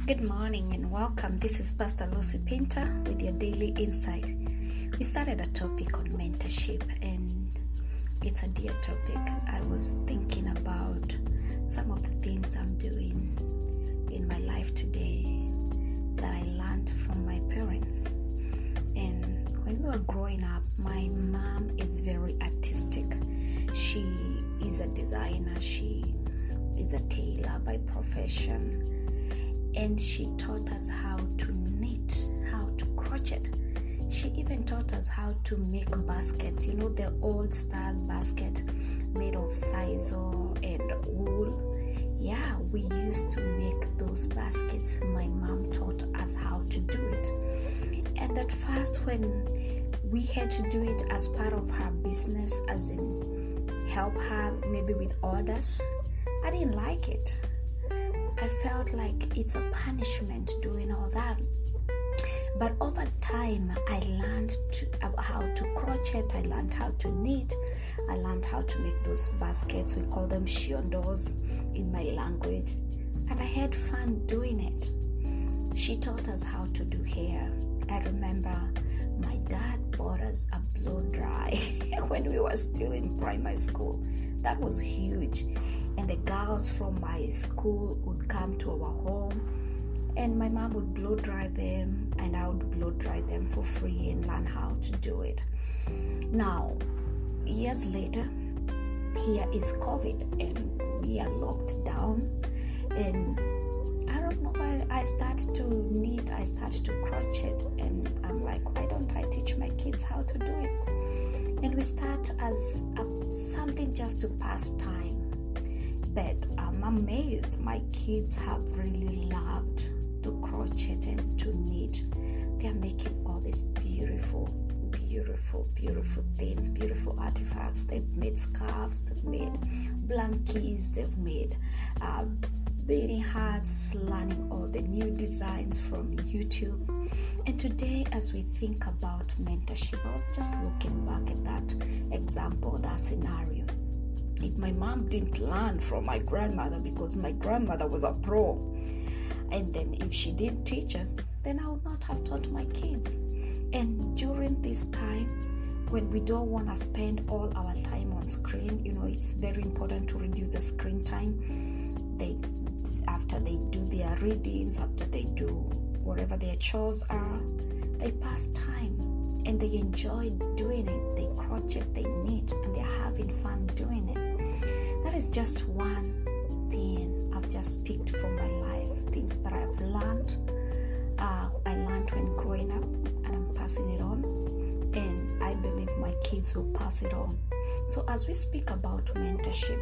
Good morning and welcome. This is Pastor Lucy Pinter with your daily insight. We started a topic on mentorship, and it's a dear topic. I was thinking about some of the things I'm doing in my life today that I learned from my parents. And when we were growing up, my mom is very artistic. She is a designer. She is a tailor by profession. And she taught us how to knit, how to crochet. She even taught us how to make a basket, the old style basket made of sisal and wool. Yeah, we used to make those baskets. My mom taught us how to do it. And at first, when we had to do it as part of her business, as in help her maybe with orders, I didn't like it. I felt like it's a punishment doing all that. But over time, I learned how to crochet, I learned how to knit, I learned how to make those baskets. We call them shiondos in my language. And I had fun doing it. She taught us how to do hair. I remember my dad bought us a blow dry when we were still in primary school. That was huge. And the girls from my school would come to our home, and my mom would blow dry them, and I would blow dry them for free and learn how to do it. Now, years later, here is COVID, and we are locked down, and I don't know why I started to knit, I started to crochet, and I'm like, why don't I teach my kids how to do it? And we start as something just to pass time. But I'm amazed my kids have really loved to crochet and to knit. They are making all these beautiful things, beautiful artifacts. They've made scarves, they've made blankies, they've made beading hats, learning all the new designs from YouTube. And today, as we think about mentorship, I was just looking back at that example, that scenario. If my mom didn't learn from my grandmother, because my grandmother was a pro, and then if she didn't teach us, then I would not have taught my kids. And during this time, when we don't want to spend all our time on screen, it's very important to reduce the screen time. After they do their readings, after they do whatever their chores are, they pass time and they enjoy doing it. They crochet, they knit, and they're having fun doing it. That is just one thing I've just picked from my life, things that I've learned. I learned when growing up, and I'm passing it on, and I believe my kids will pass it on. So as we speak about mentorship,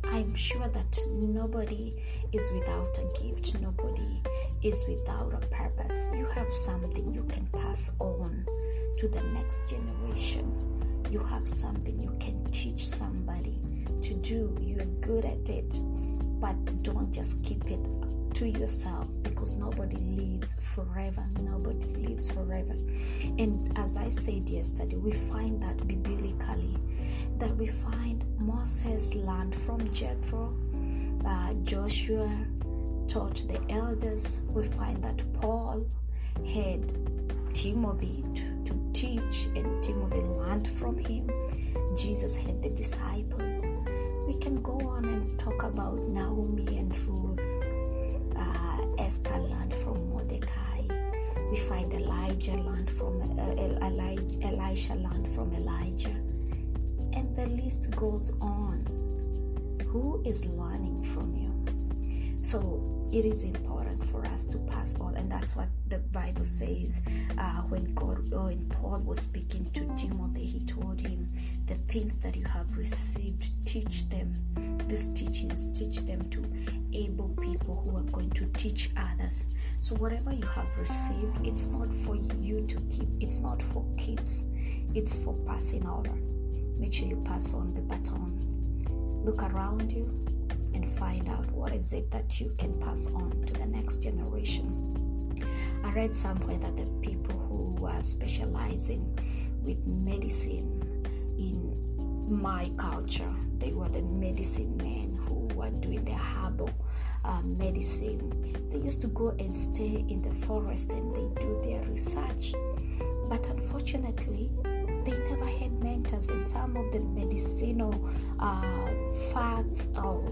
I'm sure that nobody is without a gift. Nobody is without a purpose. You have something you can pass on to the next generation. You have something you can teach somebody to do. You're good at it, but don't just keep it to yourself, because nobody lives forever. Nobody lives forever. And as I said yesterday, we find that biblically, that we find Moses learned from Jethro, Joshua taught the elders. We find that Paul had Timothy to teach, and Timothy learned from him. Jesus had the disciples. We can go on and talk about Naomi and Ruth. Esther learned from Mordecai. We find Elisha learned from Elijah. And the list goes on. Who is learning from you? So it is important for us to pass on, and that's what the Bible says. When Paul was speaking to Timothy, he told him, the things that you have received, teach them. These teachings, teach them to able people who are going to teach others. So whatever you have received, it's not for you to keep. It's not for keeps. It's for passing over. Make sure you pass on the baton. Look around you and find out what is it that you can pass on to the next generation. I read somewhere that the people who were specializing with medicine in my culture, they were the medicine men who were doing the herbal medicine. They used to go and stay in the forest and they do their research. But unfortunately, they never had mentors, and some of the medicinal facts or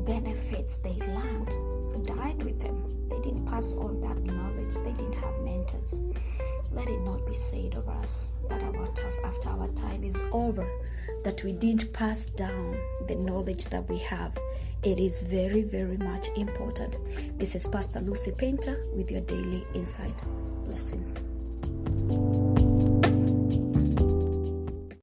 benefits they learned died with them. They didn't pass on that knowledge. They didn't have mentors. Let it not be said of us that after our time is over, that we didn't pass down the knowledge that we have. It is very, very much important. This is Pastor Lucy Painter with your daily insight. Blessings.